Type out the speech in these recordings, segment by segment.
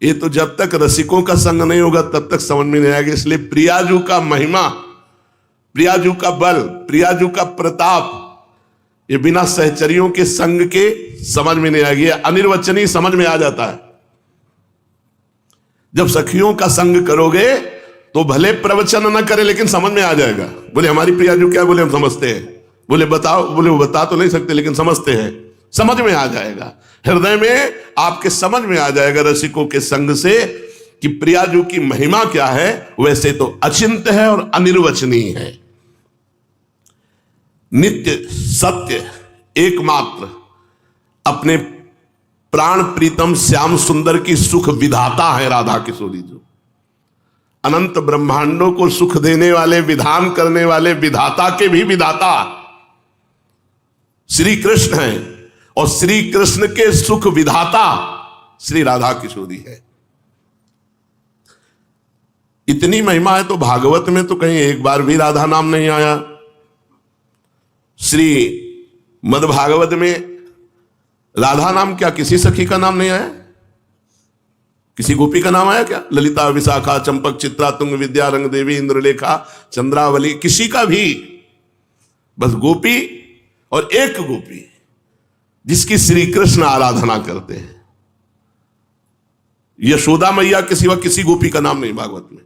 ये तो जब तक रसिकों का संग नहीं होगा तब तक समझ में नहीं आएगा। इसलिए प्रियाजू का महिमा, प्रियाजू का बल, प्रियाजू का प्रताप, ये बिना सहचरियों के संग के समझ में नहीं आएगी। अनिर्वचनीय समझ में आ जाता है। जब सखियों का संग करोगे तो भले प्रवचन न करे लेकिन समझ में आ जाएगा। बोले हमारी प्रियाजू क्या, बोले हम समझते हैं। बोले बताओ, बोले वो बता तो नहीं सकते लेकिन समझते हैं। समझ में आ जाएगा, हृदय में आपके समझ में आ जाएगा रसिकों के संग से कि प्रियाजू की महिमा क्या है। वैसे तो अचिंत्य है और अनिर्वचनीय है। नित्य सत्य एकमात्र अपने प्राण प्रीतम श्याम सुंदर की सुख विधाता है राधा किशोरी जो। अनंत ब्रह्मांडों को सुख देने वाले, विधान करने वाले विधाता के भी विधाता श्री कृष्ण हैं और श्री कृष्ण के सुख विधाता श्री राधा किशोरी है। इतनी महिमा है तो भागवत में तो कहीं एक बार भी राधा नाम नहीं आया। श्री मद भागवत में राधा नाम क्या किसी सखी का नाम नहीं आया? किसी गोपी का नाम आया क्या? ललिता, विशाखा, चंपक, चित्रा, तुंग, विद्या, रंग देवी, इंद्रलेखा, चंद्रावली, किसी का भी। बस गोपी और एक गोपी जिसकी श्री कृष्ण आराधना करते हैं। यशोदा मैया के सिवा किसी गोपी का नाम नहीं भागवत में।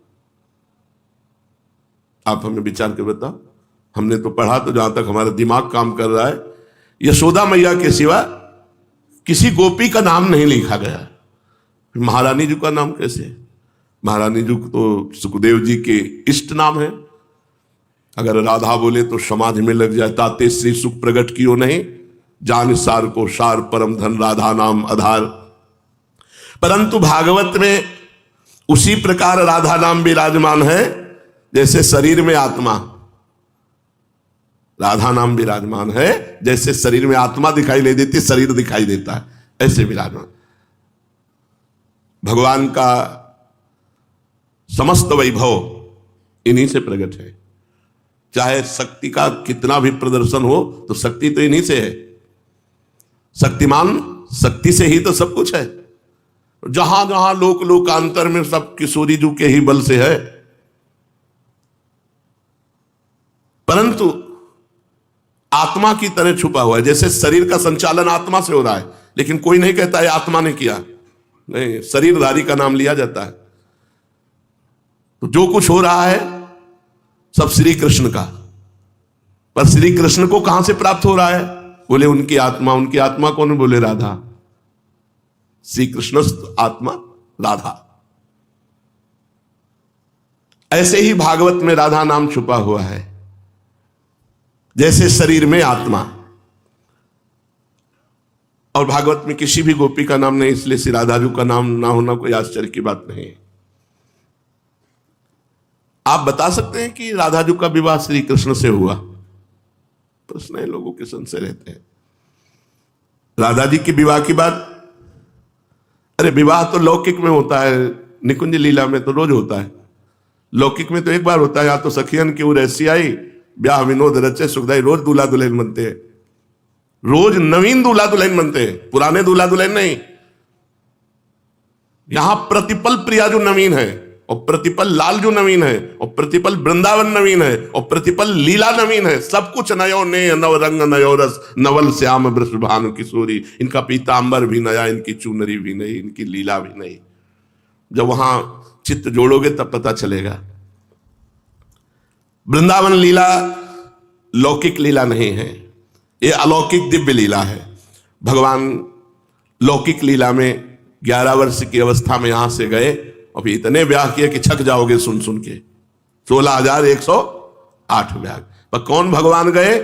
आप हमें विचार के बताओ। हमने तो पढ़ा, तो जहां तक हमारा दिमाग काम कर रहा है, यशोदा मैया के सिवा किसी गोपी का नाम नहीं लिखा गया। महारानी जी का नाम कैसे? महारानी जी तो सुखदेव जी के इष्ट नाम है। अगर राधा बोले तो समाधि में लग जाए। ताते श्री सुख प्रगट कियो नहीं, जान सार को सार परम धन राधा नाम आधार। परंतु भागवत में उसी प्रकार राधा नाम विराजमान है जैसे शरीर में आत्मा। राधा नाम विराजमान है जैसे शरीर में आत्मा दिखाई नहीं देती, शरीर दिखाई देता है, ऐसे विराजमान। भगवान का समस्त वैभव इन्हीं से प्रकट है। चाहे शक्ति का कितना भी प्रदर्शन हो तो शक्ति तो इन्हीं से है। शक्तिमान शक्ति से ही तो सब कुछ है। जहां जहां लोक लोकांतर में सब किशोरी जी के ही बल से है। परंतु आत्मा की तरह छुपा हुआ है। जैसे शरीर का संचालन आत्मा से हो रहा है, लेकिन कोई नहीं कहता है आत्मा ने किया, नहीं, शरीरधारी का नाम लिया जाता है। तो जो कुछ हो रहा है सब श्री कृष्ण का। पर श्री कृष्ण को कहां से प्राप्त हो रहा है? बोले उनकी आत्मा। उनकी आत्मा कौन? बोले राधा। श्री कृष्ण आत्मा राधा। ऐसे ही भागवत में राधा नाम छुपा हुआ है। जैसे शरीर में आत्मा। और भागवत में किसी भी गोपी का नाम नहीं, इसलिए श्री राधा जी का नाम ना होना कोई आश्चर्य की बात नहीं है। आप बता सकते हैं कि राधा जी का विवाह श्री कृष्ण से हुआ? प्रश्न है, लोगों के संशय रहते हैं। राधा जी के विवाह की बात, अरे विवाह तो लौकिक में होता है, निकुंज लीला में तो रोज होता है। लौकिक में तो एक बार होता है। या तो सखियन की उर ऐसी आई, ब्याह विनोद रचे सुखदाई। रोज दूल्हा दुल्हन बनते हैं, रोज नवीन दूल्हा दुल्हन बनते हैं, पुराने दूल्हा दुल्हन नहीं। यहां प्रतिपल प्रियाजू नवीन है, और प्रतिपल लालजू नवीन है, और प्रतिपल वृंदावन नवीन है, और प्रतिपल लीला नवीन है। सब कुछ नयो ने नव रंग नयो रस, नवल श्याम वृषभानु किशोरी। इनका पीतांबर भी नया, इनकी चुनरी भी नई, इनकी लीला भी नई। जब वहां चित्त जोड़ोगे तब पता चलेगा। वृंदावन लीला लौकिक लीला नहीं है, ये अलौकिक दिव्य लीला है। भगवान लौकिक लीला में 11 वर्ष की अवस्था में यहां से गए और फिर इतने ब्याह किए कि छक जाओगे सुन सुन के। 16,108 ब्याह। पर कौन भगवान गए?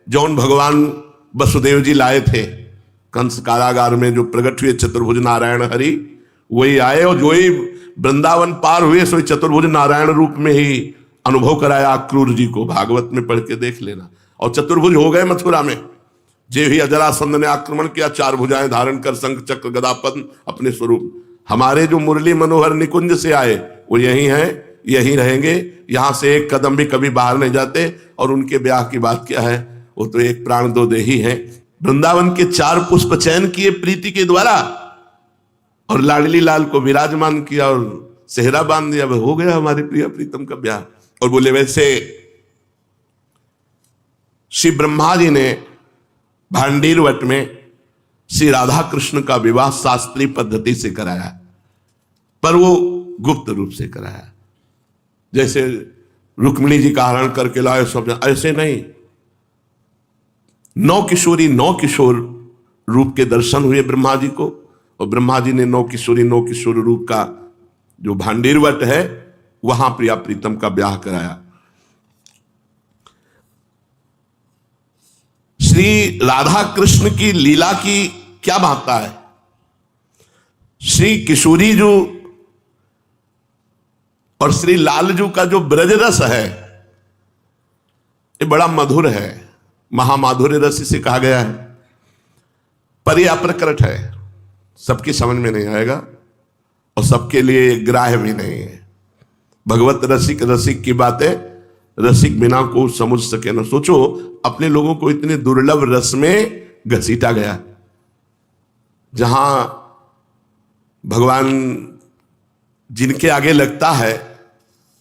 जौन भगवान वसुदेव जी लाए थे कंस कारागार में, जो प्रकट हुए चतुर्भुज नारायण हरि, वही आए। और जो ही वृंदावन पार हुए सो चतुर्भुज नारायण रूप में ही अनुभव कराया अक्रूर जी को। भागवत में पढ़ के देख लेना। और चतुर्भुज हो गए मथुरा में। जे ही अजरासंध ने आक्रमण किया, 4 भुजाएं धारण कर शंख चक्र गदा पद्म अपने स्वरूप। हमारे जो मुरली मनोहर निकुंज से आए वो यही हैं, यही रहेंगे। यहां से एक कदम भी कभी बाहर नहीं जाते। और उनके ब्याह की बात क्या है? वो तो एक प्राण दो देही हैं। वृंदावन के 4 पुष्प चयन किए प्रीति के द्वारा। और लाडली लाल को विराजमान किया और सेहरा बांध दिया, वह हो गया हमारे प्रिया प्रीतम का ब्याह। और बोले वैसे श्री ब्रह्मा जी ने भांडीर वट में श्री राधा कृष्ण का विवाह शास्त्रीय पद्धति से कराया, पर वो गुप्त रूप से कराया। जैसे रुक्मिणी जी का हरण करके लाए सब, ऐसे नहीं। 9 किशोरी 9 किशोर रूप के दर्शन हुए ब्रह्मा जी को, और ब्रह्मा जी ने 9 किशोरी 9 किशोर रूप का जो भांडीर वट है वहां प्रिया प्रीतम का ब्याह कराया। श्री राधा कृष्ण की लीला की क्या महत्ता है। श्री किशोरी जो और श्री लालजू का जो ब्रज रस है ये बड़ा मधुर है, महामाधुर्य रस इसे कहा गया है, पर यह अप्रकट है, सबकी समझ में नहीं आएगा और सबके लिए ग्राह्य भी नहीं है। भगवत रसिक रसिक की बातें रसिक बिना को समझ सके ना। सोचो अपने लोगों को इतने दुर्लभ रस में घसीटा गया, जहां भगवान जिनके आगे लगता है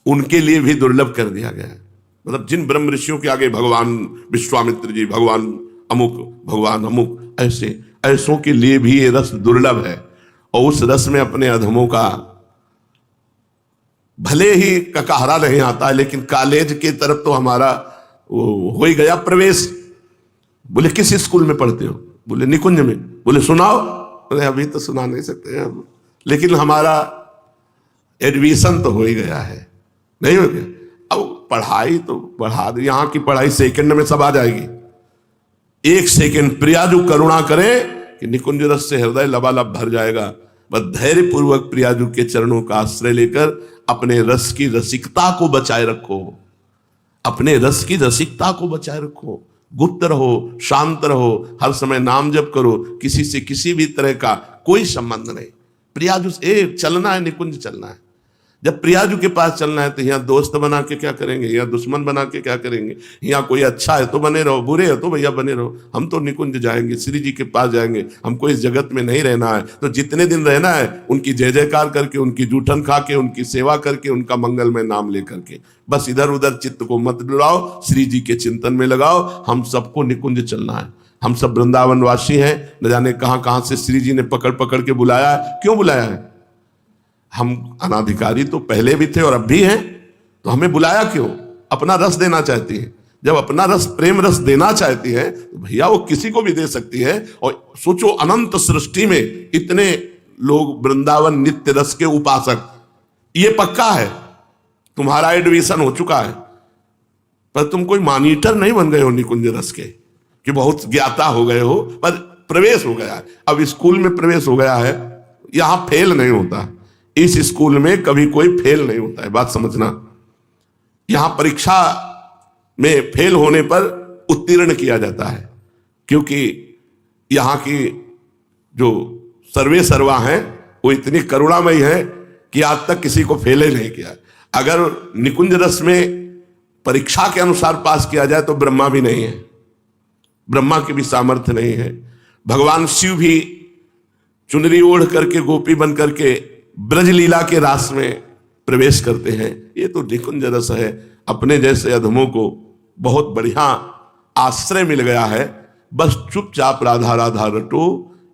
उनके लिए भी दुर्लभ कर दिया गया है। मतलब जिन ब्रह्म ऋषियों के आगे भगवान विश्वामित्र जी, भगवान अमुक, ऐसे ऐसों के लिए भी ये रस दुर्लभ है। और उस रस में अपने अधमों का भले ही ककहरा नहीं आता है, लेकिन कॉलेज की तरफ तो हमारा हो ही गया प्रवेश। बोले किस स्कूल में पढ़ते हो? बोले निकुंज में। बोले सुनाओ? बोले अभी तो सुना नहीं सकते हैं, लेकिन हमारा एडमिशन तो हो ही गया है। नहीं हो गया? अब पढ़ाई तो बढ़ा दे, यहां की पढ़ाई सेकंड में सब आ जाएगी। 1 सेकंड प्रियाजू करुणा करे कि निकुंज रस से हृदय लबालब भर जाएगा। बस धैर्य पूर्वक प्रियाजू के चरणों का आश्रय लेकर अपने रस की रसिकता को बचाए रखो, अपने रस की रसिकता को बचाए रखो। गुप्त रहो, शांत रहो, हर समय नाम जप करो, किसी से किसी भी तरह का कोई संबंध नहीं। प्रियाजू से चलना है, निकुंज चलना है। जब प्रियाजू के पास चलना है तो यहाँ दोस्त बना के क्या करेंगे, यहाँ दुश्मन बना के क्या करेंगे। यहाँ कोई अच्छा है तो बने रहो, बुरे है तो भैया बने रहो। हम तो निकुंज जाएंगे, श्री जी के पास जाएंगे। हमको इस जगत में नहीं रहना है, तो जितने दिन रहना है उनकी जय जयकार करके, उनकी जूठन खा के, उनकी सेवा करके, उनका मंगलमय नाम लेकर के, बस इधर उधर चित्त को मत डुलाओ, श्री जी के चिंतन में लगाओ। हम सबको निकुंज चलना है। हम सब वृंदावनवासी हैं, न जाने कहां कहां से श्री जी ने पकड़ पकड़ के बुलाया है। क्यों बुलाया है? हम अनाधिकारी तो पहले भी थे और अब भी हैं, तो हमें बुलाया क्यों? अपना रस देना चाहती है। जब अपना रस, प्रेम रस देना चाहती है तो भैया वो किसी को भी दे सकती है। और सोचो अनंत सृष्टि में इतने लोग वृंदावन नित्य रस के उपासक, ये पक्का है तुम्हारा एडमिशन हो चुका है, पर तुम कोई मॉनिटर नहीं बन गए हो निकुंज रस के कि बहुत ज्ञाता हो गए हो, पर प्रवेश हो गया है। अब स्कूल में प्रवेश हो गया है, यहां फेल नहीं होता। इस स्कूल में कभी कोई फेल नहीं होता है, बात समझना। यहां परीक्षा में फेल होने पर उत्तीर्ण किया जाता है, क्योंकि यहां की जो सर्वे सर्वा हैं वो इतनी करुणामयी है कि आज तक किसी को फेल ही नहीं किया। अगर निकुंज रस में परीक्षा के अनुसार पास किया जाए तो ब्रह्मा भी नहीं है, ब्रह्मा की भी सामर्थ्य नहीं है। भगवान शिव भी चुनरी ओढ़ करके, गोपी बन करके ब्रज लीला के रास में प्रवेश करते हैं। ये तो निकुंज रस है। अपने जैसे अधमों को बहुत बढ़िया आश्रय मिल गया है। बस चुपचाप राधा राधा रटो,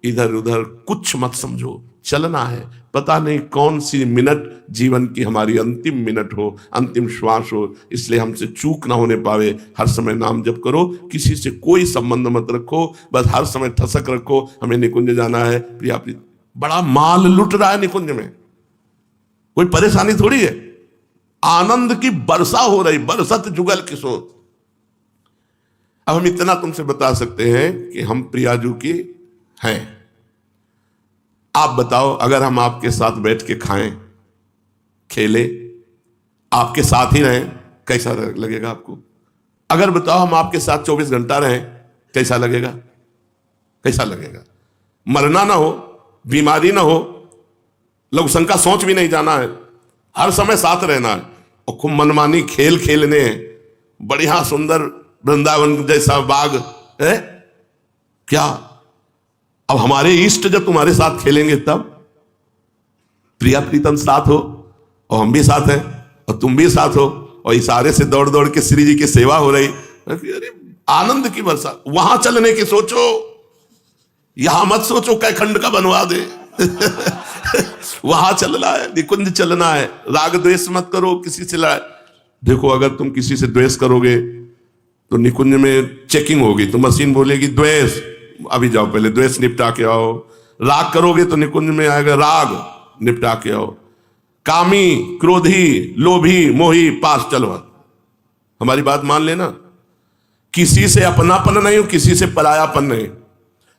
इधर उधर कुछ मत समझो, चलना है। पता नहीं कौन सी मिनट जीवन की हमारी अंतिम मिनट हो, अंतिम श्वास हो, इसलिए हमसे चूक ना होने पावे। हर समय नाम जप करो, किसी से कोई संबंध मत रखो, बस हर समय ठसक रखो हमें निकुंज जाना है। प्रिया प्रिया बड़ा माल लुट रहा है निकुंज में, कोई परेशानी थोड़ी है। आनंद की वर्षा हो रही, बरसत जुगल किशोर। अब हम इतना तुमसे बता सकते हैं कि हम प्रियाजू की हैं। आप बताओ, अगर हम आपके साथ बैठ के खाएं, खेलें, आपके साथ ही रहें, कैसा लगेगा आपको? अगर बताओ हम आपके साथ 24 घंटा रहें, कैसा लगेगा? कैसा लगेगा? मरना ना हो, बीमारी ना हो, लघुशंका सोच भी नहीं जाना है, हर समय साथ रहना है और खूब मनमानी खेल खेलने हैं। बढ़िया सुंदर वृंदावन जैसा बाग है क्या? अब हमारे इष्ट जब तुम्हारे साथ खेलेंगे तब प्रिया प्रीतम साथ हो, और हम भी साथ हैं, और तुम भी साथ हो, और इशारे से दौड़ दौड़ के श्री जी की सेवा हो रही। अरे आनंद की वर्षा। वहां चलने की सोचो, यहां मत सोचो कै खंड का बनवा दे। वहां चलना है, निकुंज चलना है। राग द्वेष मत करो किसी से लड़ाई। देखो अगर तुम किसी से द्वेष करोगे तो निकुंज में चेकिंग होगी, तो मशीन बोलेगी द्वेष, अभी जाओ पहले द्वेष निपटा के आओ। राग करोगे तो निकुंज में आएगा राग, निपटा के आओ। कामी, क्रोधी, लोभी, मोही, पास चलो। हमारी बात मान लेना, किसी से अपनापन नहीं, किसी से परायापन नहीं।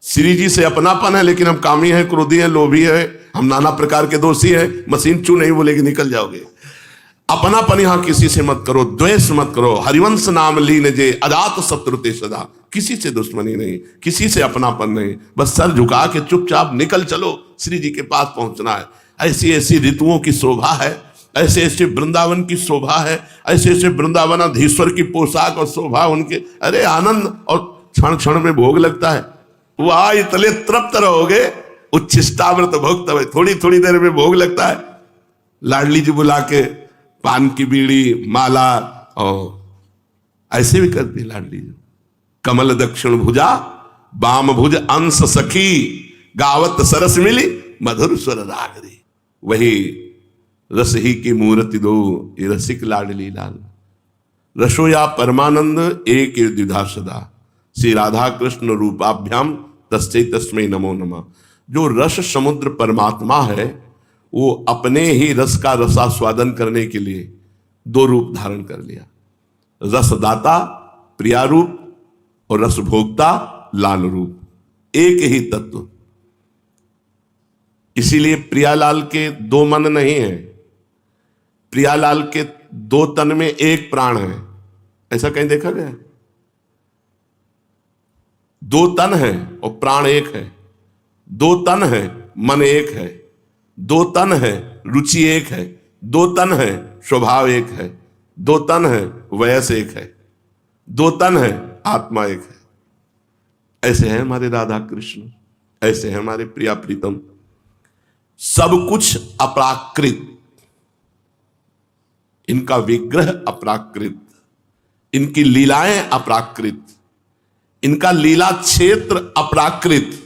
श्री जी से अपनापन है, लेकिन हम कामी हैं, क्रोधी हैं, लोभी है, हम नाना प्रकार के दोषी हैं। मशीन चू नहीं बोलेगी, निकल जाओगे। अपनापन यहां किसी से मत करो, द्वेष मत करो। हरिवंश नाम लीन जे अजात शत्रु ते सदा। किसी से दुश्मनी नहीं, किसी से अपनापन नहीं, बस सर झुका के चुपचाप निकल चलो, श्री जी के पास पहुंचना है। ऐसी ऐसी ऋतुओं की शोभा है, ऐसे ऐसे वृंदावन की शोभा है, ऐसे ऐसे वृंदावनाधीश्वर की पोशाक और शोभा उनके। अरे आनंद, और क्षण क्षण में भोग लगता है। वाह, इतने तृप्त रहोगे, उच्छिष्टामृत भोग, थोड़ी थोड़ी देर में भोग लगता है। लाडली जी बुला के पान की बीड़ी, माला, और ऐसे भी करती लाडली जी। कमल दक्षिण भुजा, बाम भुज अंश सखी, गावत सरस मिली, मधुर स्वर राग दी। वही रस ही की मूर्ति दो, ये रसिक लाडली लाल। रसोया परमानंद एक द्विधा सदा, श्री राधा कृष्ण रूपाभ्याम तस्मै तस्मै नमो नमः। जो रस समुद्र परमात्मा है, वो अपने ही रस का रसास्वादन करने के लिए दो रूप धारण कर लिया। रसदाता प्रिया रूप, और रसभोक्ता लाल रूप। एक ही तत्व। इसीलिए प्रियालाल के दो मन नहीं है, प्रियालाल के दो तन में एक प्राण है। ऐसा कहीं देखा गया? दो तन है और प्राण एक है। दो तन है, मन एक है। दो तन है, रुचि एक है। दो तन है, स्वभाव एक है। दो तन है, वयस एक है। दो तन है, आत्मा एक है। ऐसे हैं हमारे राधा कृष्ण, ऐसे हैं हमारे प्रिया प्रीतम। सब कुछ अपराकृत, इनका विग्रह अपराकृत, इनकी लीलाएं अपराकृत, इनका लीला क्षेत्र अपराकृत,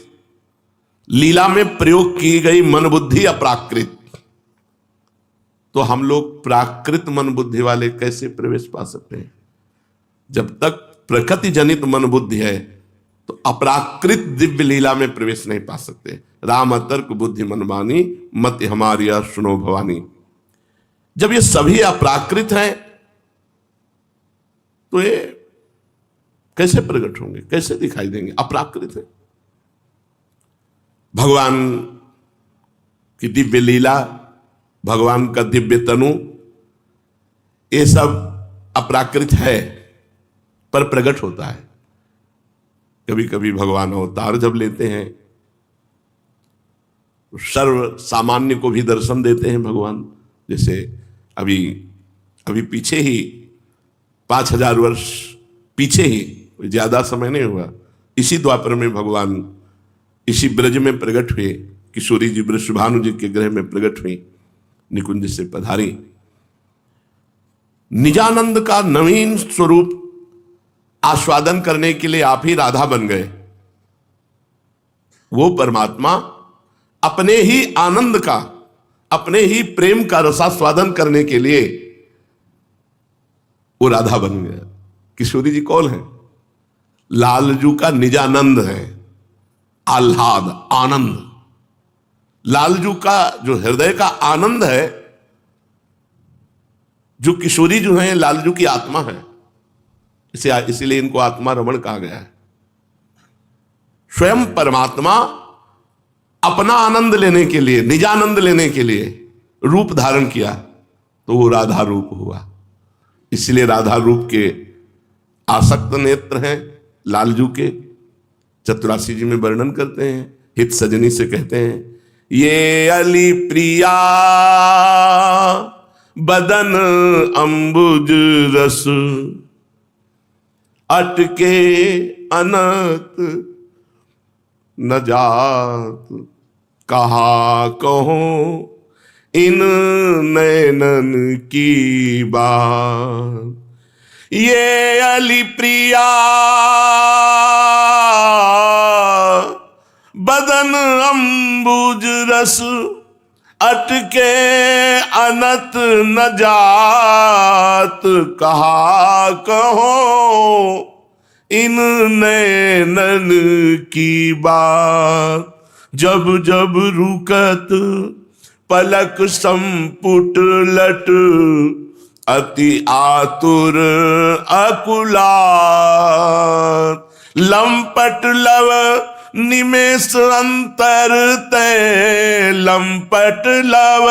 लीला में प्रयोग की गई मन बुद्धि अपराकृत। तो हम लोग प्राकृत मन बुद्धि वाले कैसे प्रवेश पा सकते हैं? जब तक प्रकृति जनित मन बुद्धि है तो अपराकृत दिव्य लीला में प्रवेश नहीं पा सकते। राम तर्क बुद्धि मनमानी, मत हमारी सुनो भवानी। जब ये सभी अपराकृत हैं तो ये कैसे प्रकट होंगे, कैसे दिखाई देंगे? अपराकृत है। भगवान की दिव्य लीला, भगवान का दिव्य तनु, ये सब अपराकृत है, पर प्रकट होता है। कभी कभी भगवान अवतार जब लेते हैं तो सर्व सामान्य को भी दर्शन देते हैं भगवान। जैसे अभी पीछे ही 5000 वर्ष पीछे ही, ज्यादा समय नहीं हुआ, इसी द्वापर में भगवान इसी ब्रज में प्रकट हुए। किशोरी जी वृषभानु जी के गृह में प्रकट हुई, निकुंज से पधारी। निजानंद का नवीन स्वरूप आस्वादन करने के लिए आप ही राधा बन गए। वो परमात्मा अपने ही आनंद का, अपने ही प्रेम का रसास्वादन करने के लिए वो राधा बन गया। किशोरी जी कौन है? लालजू का निजानंद है, आह्लाद, आनंद। लालजू का जो हृदय का आनंद है, जो किशोरी जो है लालजू की आत्मा है। इसीलिए इनको आत्मा रमण कहा गया है। स्वयं परमात्मा अपना आनंद लेने के लिए, निजानंद लेने के लिए रूप धारण किया, तो वो राधा रूप हुआ। इसलिए राधा रूप के आसक्त नेत्र हैं लालजू के। चतुरासी जी में वर्णन करते हैं, हित सजनी से कहते हैं, ये अली प्रिया बदन अंबुज रस, अटके अनत न जात, कहा कहो इन नैनन की बात। ये अली प्रिया बदन अंबुज रस अटके अनत न जात। कहा कहो इन नैनन की बात। जब जब रुकत पलक संपुट लट अति आतुर अकुलात। लंपट लव निमेष अंतर तय। लंपट लव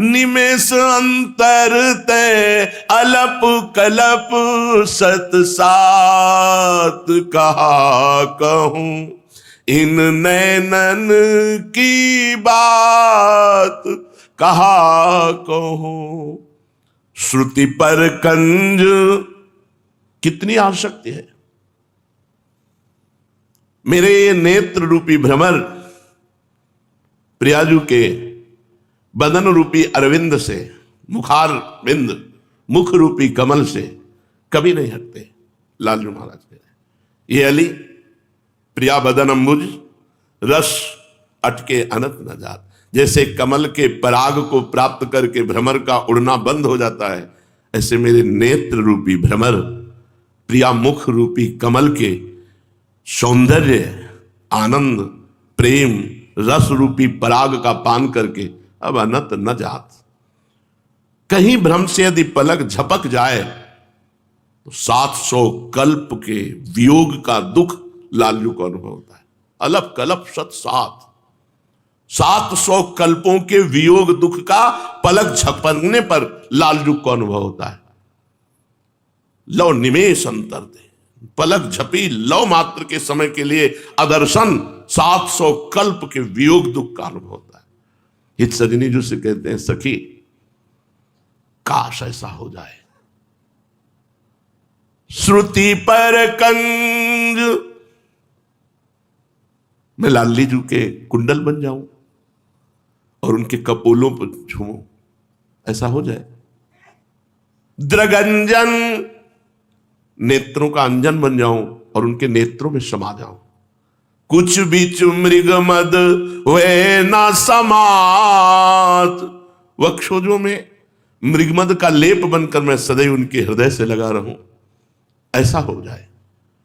निमेष अंतर तय। अलप कलप सत सात। कहा कहूं इन नैनन की बात। कहा कहूं श्रुति पर कंज कितनी आसक्ति है। मेरे ये नेत्र रूपी भ्रमर प्रियाजू के बदन रूपी अरविंद से, मुखार बिंद मुख रूपी कमल से कभी नहीं हटते। लालजू महाराज कह रहे ये अली प्रिया बदन अंबुज रस अटके अनत न जात। जैसे कमल के पराग को प्राप्त करके भ्रमर का उड़ना बंद हो जाता है, ऐसे मेरे नेत्र रूपी भ्रमर प्रिया मुख रूपी कमल के सौंदर्य, आनंद, प्रेम, रस रूपी पराग का पान करके अब अनत न जात। कहीं भ्रम से यदि पलक झपक जाए तो 700 कल्प के वियोग का दुख लालजू को अनुभव होता है। अलप कलप सत सात, 700 कल्पों के वियोग दुख का पलक झपकने पर लालजू को अनुभव होता है। लो निमेष अंतर दे, पलक झपी लव मात्र के समय के लिए अदर्शन 700 कल्प के वियोग दुख का अनुभव होता है। हित सजनी जो से कहते हैं सखी काश ऐसा हो जाए। श्रुति पर कंज मैं लाली जू के कुंडल बन जाऊं और उनके कपोलों पर झूमूं, ऐसा हो जाए। द्रगंजन नेत्रों का अंजन बन जाऊं और उनके नेत्रों में समा जाऊं। कुछ बीच मृग मद वे ना समात। वक्षोजों में मृगमद का लेप बनकर मैं सदैव उनके हृदय से लगा रहूं, ऐसा हो जाए।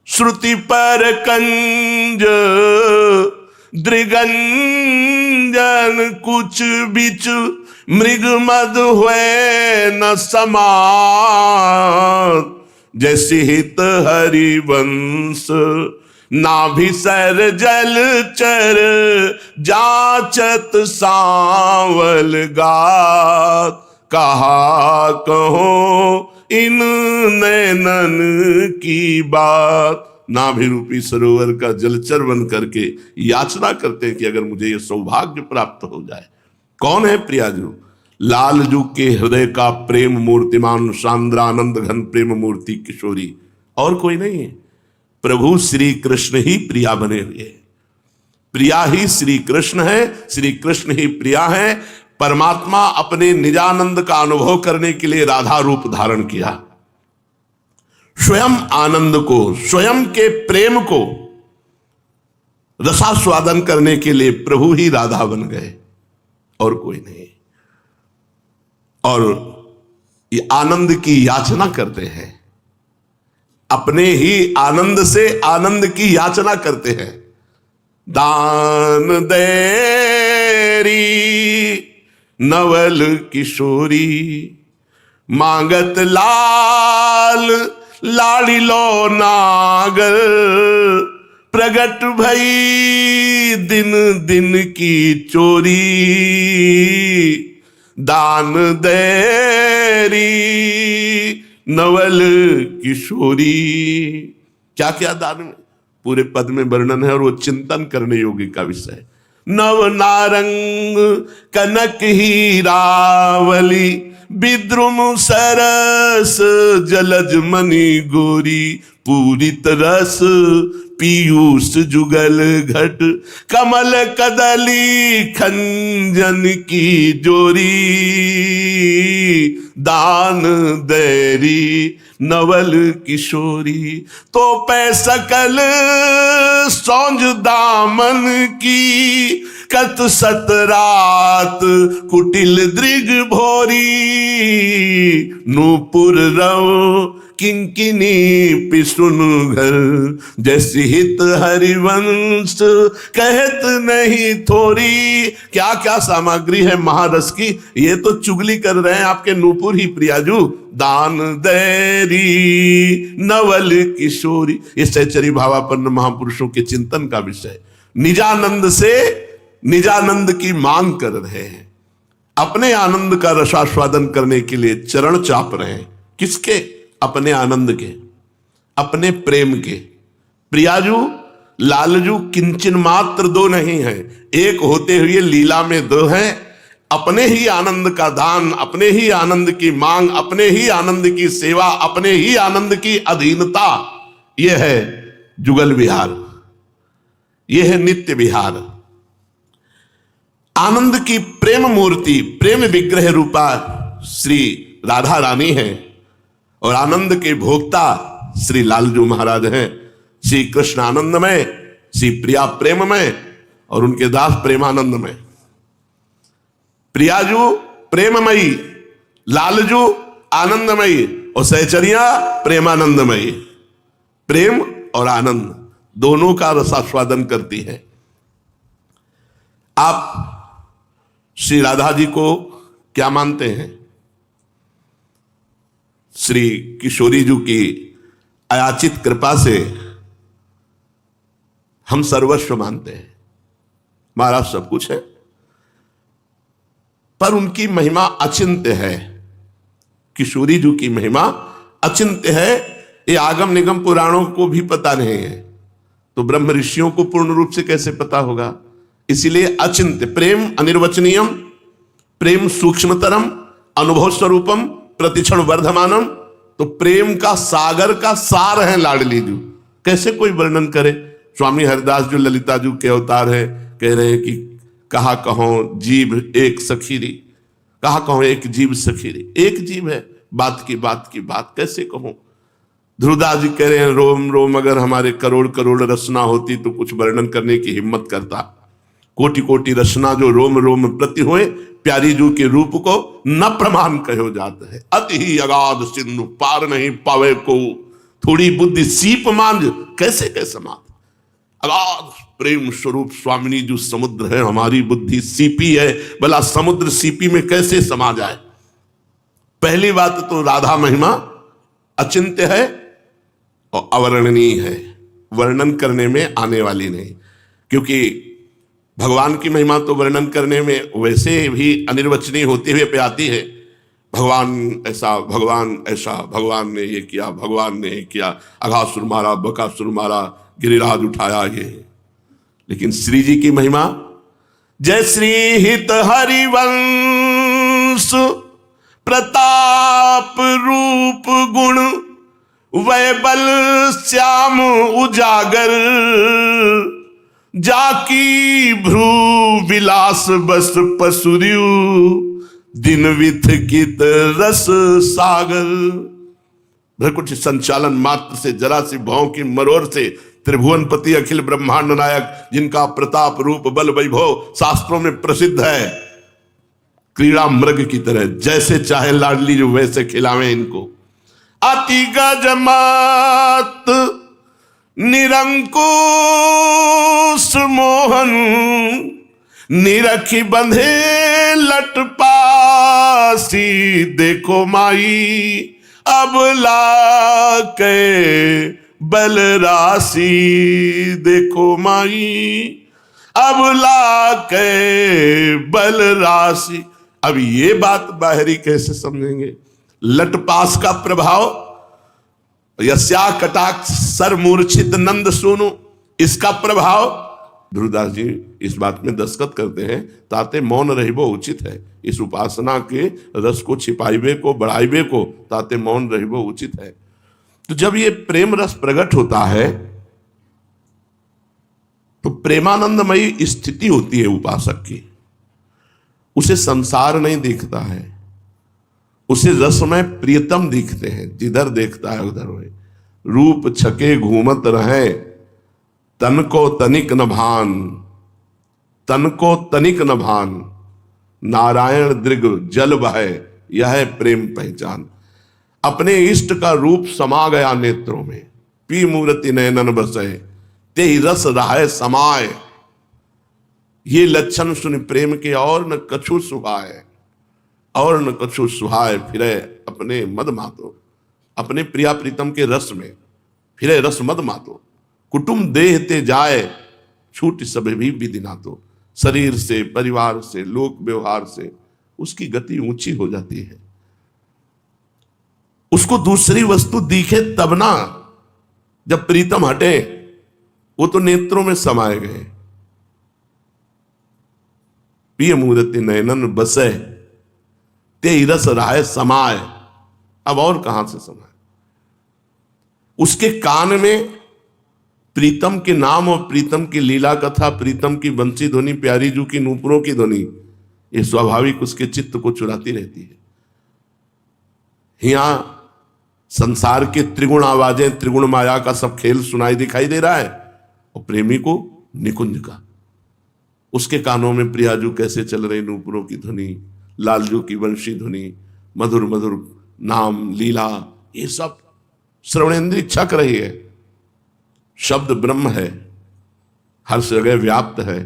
श्रुति पर कंज दृगंजन कुछ बीच मृगमद हुए न समात। जैसे हित हरिवंश नाभिसर जल चर जाचत सांवल गात। कहा कहो इन नैनन की बात। नाभि रूपी सरोवर का जलचर बन करके याचना करते हैं कि अगर मुझे यह सौभाग्य प्राप्त हो जाए। कौन है प्रियाजू? लालजू के हृदय का प्रेम मूर्तिमान सांद्रानंद घन प्रेम मूर्ति किशोरी, और कोई नहीं है। प्रभु श्री कृष्ण ही प्रिया बने हुए हैं। प्रिया ही श्री कृष्ण है, श्री कृष्ण ही प्रिया है। परमात्मा अपने निजानंद का अनुभव करने के लिए राधा रूप धारण किया। स्वयं आनंद को, स्वयं के प्रेम को रसास्वादन करने के लिए प्रभु ही राधा बन गए, और कोई नहीं। और ये आनंद की याचना करते हैं, अपने ही आनंद से आनंद की याचना करते हैं। दान देरी नवल किशोरी मांगत लाल लाड़िलो नागर। प्रगट भई दिन दिन की चोरी दान देरी नवल किशोरी। क्या क्या दान में पूरे पद में वर्णन है और वो चिंतन करने योग्य का विषय। नव नारंग कनक हीरावली विद्रुम सरस जलज मणि गोरी। पूरित रस पीयूष जुगल घट, कमल कदली खंजन की जोरी, दान दैरी नवल किशोरी। तो पै सकल सौंज दामन की, कत सत रात कुटिल दृग भोरी, नूपुर रव किंकिनी पिसुन घर, जैसी हित हरिवंश कहत नहीं थोरी। क्या क्या सामग्री है महारस की, ये तो चुगली कर रहे हैं आपके नूपुर ही प्रियाजू। दान दैरी नवल किशोरी, ये सहचरी भावापन्न महापुरुषों के चिंतन का विषय। निजानंद से निजानंद की मांग कर रहे हैं, अपने आनंद का रसास्वादन करने के लिए चरण चाप रहे हैं। किसके? अपने आनंद के, अपने प्रेम के। प्रियाजू लालजू किंचन मात्र दो नहीं है, एक होते हुए लीला में दो हैं। अपने ही आनंद का दान, अपने ही आनंद की मांग, अपने ही आनंद की सेवा, अपने ही आनंद की अधीनता, यह है जुगल विहार, यह है नित्य विहार। आनंद की प्रेम मूर्ति, प्रेम विग्रह रूपा श्री राधा रानी है, और आनंद के भोक्ता श्री लालजू महाराज हैं। श्री कृष्ण आनंदमय, श्री प्रिया प्रेममय, और उनके दास प्रेमानंदमय। प्रियाजू प्रेममयी, लालजू आनंदमयी, और सहचरिया प्रेमानंदमयी। प्रेम और आनंद दोनों का रसास्वादन करती है। आप श्री राधा जी को क्या मानते हैं? श्री किशोरी जी की अयाचित कृपा से हम सर्वस्व मानते हैं, महाराज सब कुछ है, पर उनकी महिमा अचिंत्य है। किशोरी जी की महिमा अचिंत्य है, ये आगम निगम पुराणों को भी पता नहीं है, तो ब्रह्म ऋषियों को पूर्ण रूप से कैसे पता होगा? इसीलिए अचिंत्य। प्रेम अनिर्वचनीयम, प्रेम सूक्ष्मतरम, अनुभव स्वरूपम, प्रतिक्षण वर्धमानम। तो प्रेम का सागर का सार है लाडली जी, कैसे कोई वर्णन करे? स्वामी हरिदास जो ललिता जी के अवतार है, कह रहे हैं कि कहा कहो जीव एक सखीरी, कहा कहो एक जीव सखीरी। एक जीव है, बात की बात कैसे कहूं? ध्रुवदास जी कह रहे हैं रोम रोम अगर हमारे करोड़ करोड़ रचना होती तो कुछ वर्णन करने की हिम्मत करता। कोटि कोटि रचना जो रोम रोम प्रति हुए, प्यारी जू के रूप को न प्रमाण कहो जाता है। अति ही अगाध सिंधु पार नहीं पावे को, थोड़ी बुद्धि सीप मांझ कैसे कैसे मात। अगाध प्रेम स्वरूप स्वामिनी जो समुद्र है, हमारी बुद्धि सीपी है, भला समुद्र सीपी में कैसे समा जाए? पहली बात तो राधा महिमा अचिंत्य है और अवर्णनीय है, वर्णन करने में आने वाली नहीं। क्योंकि भगवान की महिमा तो वर्णन करने में वैसे भी अनिर्वचनीय होते हुए पे आती है। भगवान ऐसा, भगवान ऐसा, भगवान ने ये किया, भगवान ने ये किया, अघासुर मारा, बकासुर मारा, गिरिराज उठाया, ये। लेकिन श्री जी की महिमा, जय श्री हित हरिवंश प्रताप रूप गुण, वैबल श्याम उजागर, जाकी भ्रू विलास बस पसुरियु, दिन विथ कित रस सागर। भ्रकुट संचालन मात्र से, जरा सी भाव की मरोड़ से, त्रिभुवनपति अखिल ब्रह्मांड नायक, जिनका प्रताप रूप बल वैभव शास्त्रों में प्रसिद्ध है, क्रीड़ा मृग की तरह जैसे चाहे लाडली जो वैसे खिलावे इनको। अति गजमत निरंकुश मोहन, निरखी बंधे लटपासी, देखो माई अब लाके बल राशि, देखो माई अब लाके बल राशि। अब ये बात बाहरी कैसे समझेंगे? लटपास का प्रभाव, यस्या कटाक्ष सर मूर्छित नंद सुनु, इसका प्रभाव। ध्रुवदास जी इस बात में दस्तखत करते हैं, ताते मौन रहिबो उचित है। इस उपासना के रस को छिपाइबे को, बढ़ाइबे को, ताते मौन रहिबो उचित है। तो जब ये प्रेम रस प्रकट होता है तो प्रेमानंदमयी स्थिति होती है उपासक की। उसे संसार नहीं दिखता है, उसे रसमय प्रियतम दिखते हैं, जिधर देखता है उधर वही रूप छके घूमत रहे, तन को तनिक न भान, तन को तनिक न भान, नारायण दृग जल बहे, यह है प्रेम पहचान। अपने इष्ट का रूप समा गया नेत्रों में, पी मूर्ति नयनन बसे, ते ही रस रहाय समाय। ये लक्षण सुन प्रेम के और न कछु सुहाय, और न कछु सुहाय, फिरे अपने मद मातो, अपने प्रिया प्रीतम के रस में फिरे रस मद मातो। कुटुंब देह ते जाए, छूट सब भी विधि नातो। शरीर से, परिवार से, लोक व्यवहार से उसकी गति ऊंची हो जाती है। उसको दूसरी वस्तु दिखे तब ना, जब प्रीतम हटे, वो तो नेत्रों में समाये गए। पिय मूर्ति नयनन बसे, ते रस राय समाये। अब और कहां से समाये? उसके कान में प्रीतम के नाम और प्रीतम की लीला कथा, प्रीतम की बंसी ध्वनि, प्यारी जू की नूपुरों की ध्वनि, ये स्वाभाविक उसके चित्त को चुराती रहती है। यहां संसार के त्रिगुण आवाजें, त्रिगुण माया का सब खेल सुनाई दिखाई दे रहा है, और प्रेमी को निकुंज का। उसके कानों में प्रियाजू कैसे चल रही नूपुरों की ध्वनि, लालजू की वंशी ध्वनि, मधुर मधुर नाम लीला, ये सब श्रवणेन्द्रिय छक रही है। शब्द ब्रह्म है, हर जगह व्याप्त है,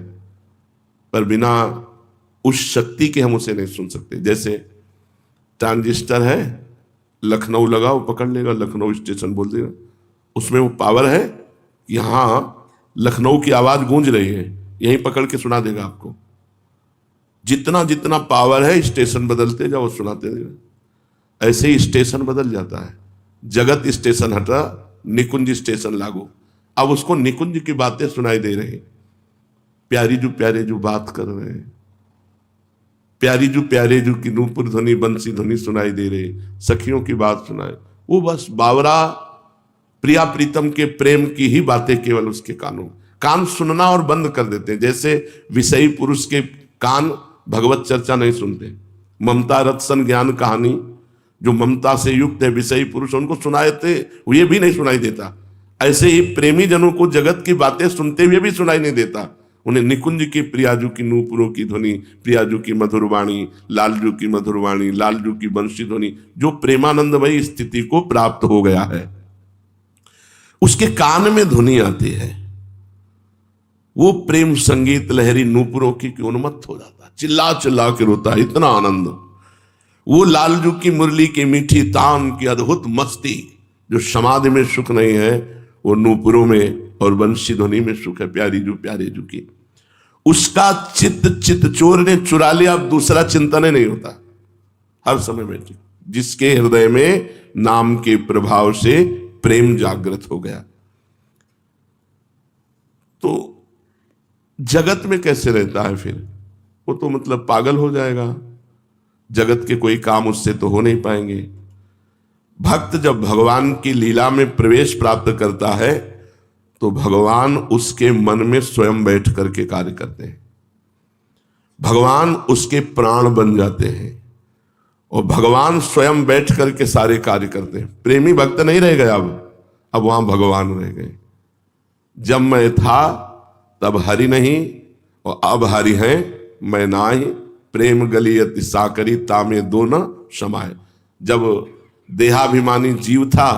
पर बिना उस शक्ति के हम उसे नहीं सुन सकते। जैसे ट्रांजिस्टर है, लखनऊ लगाओ पकड़ लेगा, लखनऊ स्टेशन बोल देगा, उसमें वो पावर है। यहां लखनऊ की आवाज गूंज रही है, यहीं पकड़ के सुना देगा आपको। जितना जितना पावर है, स्टेशन बदलते जाओ, सुनाते जाओ। ऐसे ही स्टेशन बदल जाता है। जगत स्टेशन हटा, निकुंज स्टेशन लागू। अब उसको निकुंज की बातें सुनाई दे रही, प्यारी जू प्यारे जू बात कर रहे हैं, प्यारी जू प्यारे जू की नूपुर ध्वनि, बंसी ध्वनि सुनाई दे रही, सखियों की बात सुनाए। वो बस बावरा प्रिया प्रीतम के प्रेम की ही बातें केवल उसके कान सुनना और बंद कर देते हैं। जैसे विषयी पुरुष के कान भगवत चर्चा नहीं सुनते। ममता रत्सन ज्ञान कहानी, जो ममता से युक्त है विषयी पुरुष, उनको सुनाए थे, ये भी नहीं सुनाई देता। ऐसे ही प्रेमी जनों को जगत की बातें सुनते हुए भी सुनाई नहीं देता। उन्हें निकुंज की प्रियाजू की नूपुरों की ध्वनि, प्रियाजू की मधुरवाणी, लालजू की मधुरवाणी, लालजू की बंशी ध्वनि, जो प्रेमानंदमयी स्थिति को प्राप्त हो गया है, उसके कान में ध्वनि आती है। वो प्रेम संगीत लहरी नूपुरों की उन्मत्त हो जाता, चिल्ला चिल्ला के रोता है, इतना आनंद। वो लालजू की मुरली की मीठी तान की अद्भुत मस्ती, जो समाधि में सुख नहीं है, वो नूपुरों में और बंशी ध्वनि में सुख है, प्यारी जू प्यारे जू की। उसका चित चोर ने चुरा लिया, अब दूसरा चिंतन नहीं होता हर समय में। जिसके हृदय में नाम के प्रभाव से प्रेम जागृत हो गया, तो जगत में कैसे रहता है फिर? वो तो मतलब पागल हो जाएगा। जगत के कोई काम उससे तो हो नहीं पाएंगे। भक्त जब भगवान की लीला में प्रवेश प्राप्त करता है, तो भगवान उसके मन में स्वयं बैठ करके कार्य करते हैं। भगवान उसके प्राण बन जाते हैं, और भगवान स्वयं बैठ करके सारे कार्य करते हैं। प्रेमी भक्त नहीं रह गया, अब वहां भगवान रह गए। जब मैं था तब हरि नहीं, और अब हरि हैं मैं नाही, प्रेम गलियत साकरी तामे दो न समाये। जब देहाभिमानी जीव था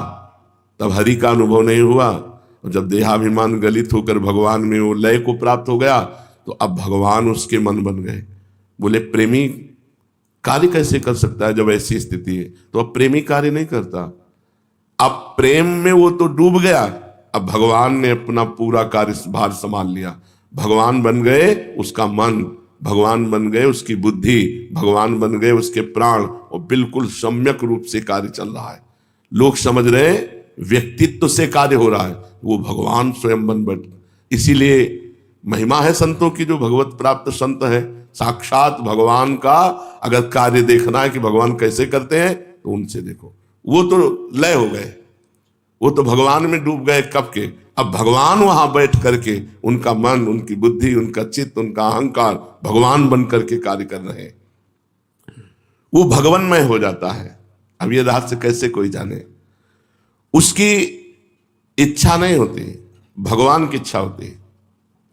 तब हरि का अनुभव नहीं हुआ, और जब देहाभिमान गलित होकर भगवान में वो लय को प्राप्त हो गया, तो अब भगवान उसके मन बन गए। बोले प्रेमी कार्य कैसे कर सकता है जब ऐसी स्थिति है? तो अब प्रेमी कार्य नहीं करता, अब प्रेम में वो तो डूब गया। अब भगवान ने अपना पूरा कार्यभार संभाल लिया। भगवान बन गए उसका मन, भगवान बन गए उसकी बुद्धि, भगवान बन गए उसके प्राण, और बिल्कुल सम्यक रूप से कार्य चल रहा है। लोग समझ रहे व्यक्तित्व से कार्य हो रहा है, वो भगवान स्वयं बन बैठ। इसीलिए महिमा है संतों की, जो भगवत प्राप्त संत है, साक्षात भगवान का अगर कार्य देखना है कि भगवान कैसे करते हैं, तो उनसे देखो। वो तो लय हो गए, वो तो भगवान में डूब गए कब के। अब भगवान वहां बैठ करके उनका मन, उनकी बुद्धि, उनका चित्त, उनका अहंकार भगवान बन करके कार्य कर रहे हैं, वो भगवन्मय हो जाता है। अब ये रहस्य कैसे कोई जाने? उसकी इच्छा नहीं होती, भगवान की इच्छा होती है।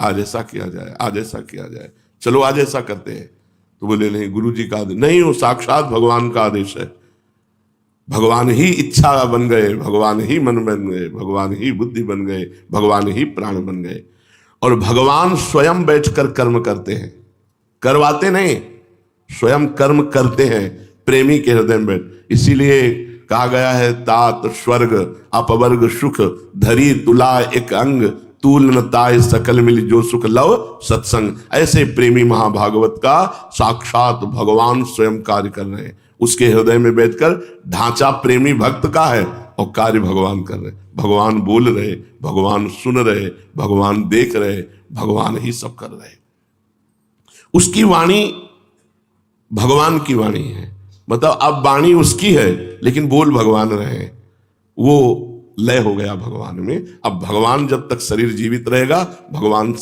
आज ऐसा किया जाए, आज ऐसा किया जाए, चलो आज ऐसा करते हैं। तो बोले नहीं, गुरु जी का आदेश नहीं, वो साक्षात भगवान का आदेश है। भगवान ही इच्छा बन गए, भगवान ही मन बन गए, भगवान ही बुद्धि बन गए, भगवान ही प्राण बन गए। और भगवान स्वयं बैठकर कर्म करते हैं, करवाते नहीं, स्वयं कर्म करते हैं प्रेमी के हृदय में बैठ। इसीलिए कहा गया है, तात स्वर्ग अपवर्ग सुख धरी तुला एक अंग, तूल न ताय सकल मिल जो सुख लव सत्संग। ऐसे प्रेमी महाभागवत का साक्षात भगवान स्वयं कार्य कर रहे हैं। उसके हृदय में बैठकर ढांचा प्रेमी भक्त का है और कार्य भगवान कर रहे। भगवान बोल रहे, भगवान सुन रहे, भगवान देख रहे, भगवान ही सब कर रहे। उसकी वाणी भगवान की वाणी है, मतलब अब वाणी उसकी है लेकिन बोल भगवान रहे। वो लय हो गया भगवान में। अब भगवान जब तक शरीर जीवित रहेगा, भगवान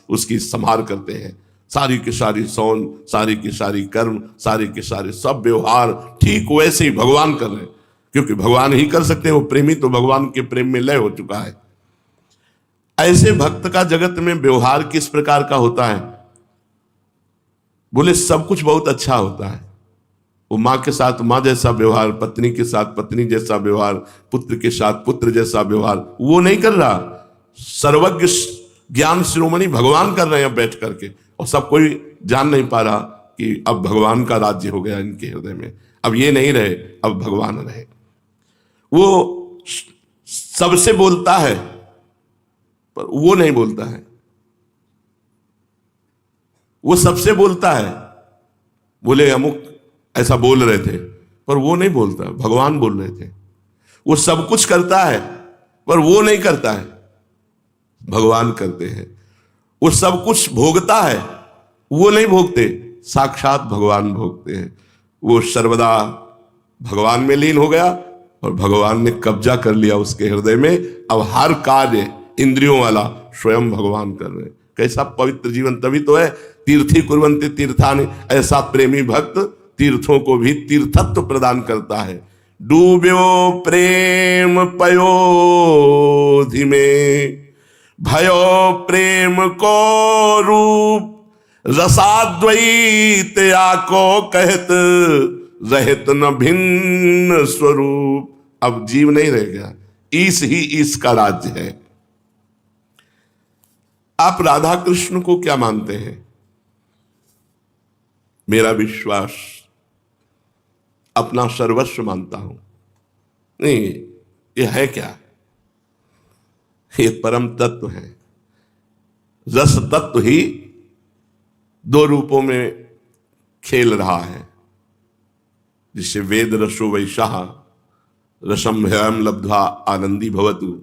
उसकी संभाल करते हैं। सारी की सारी सौन, सारी की सारी कर्म, सारी के सारे सब व्यवहार ठीक वैसे ही भगवान कर रहे हैं, क्योंकि भगवान ही कर सकते हैं। वो प्रेमी तो भगवान के प्रेम में लय हो चुका है। ऐसे भक्त का जगत में व्यवहार किस प्रकार का होता है? बोले सब कुछ बहुत अच्छा होता है। वो माँ के साथ माँ जैसा व्यवहार, पत्नी के साथ पत्नी जैसा व्यवहार, पुत्र के साथ पुत्र जैसा व्यवहार वो नहीं कर रहा। सर्वज्ञ ज्ञान शिरोमणि भगवान कर रहे हैं बैठ करके, और सब कोई जान नहीं पा रहा कि अब भगवान का राज्य हो गया इनके हृदय में। अब ये नहीं रहे, अब भगवान रहे। वो सबसे बोलता है पर वो नहीं बोलता है। वो सबसे बोलता है, बोले अमुक ऐसा बोल रहे थे, पर वो नहीं बोलता, भगवान बोल रहे थे। वो सब कुछ करता है पर वो नहीं करता है, भगवान करते हैं। वो सब कुछ भोगता है, वो नहीं भोगते, साक्षात भगवान भोगते हैं। वो सर्वदा भगवान में लीन हो गया और भगवान ने कब्जा कर लिया उसके हृदय में। अब हर कार्य इंद्रियों वाला स्वयं भगवान कर रहे हैं। कैसा पवित्र जीवन! तभी तो है तीर्थी कुर्वन्ति तीर्थानि। ऐसा प्रेमी भक्त तीर्थों को भी तीर्थत्व प्रदान करता है। डूब्यो प्रेम पयोधि में, भयो प्रेम को रूप, रसाद्वैत आको कहत, रहत न भिन्न स्वरूप। अब जीव नहीं रह गया, ईश ही ईश का राज्य है। आप राधा कृष्ण को क्या मानते हैं? मेरा विश्वास अपना सर्वस्व मानता हूं। नहीं, ये है क्या? ये परम तत्व है। रस तत्व ही दो रूपों में खेल रहा है, जिससे वेद रसो वैशाह रसम भयम लब्ध्वा आनंदी भवतु।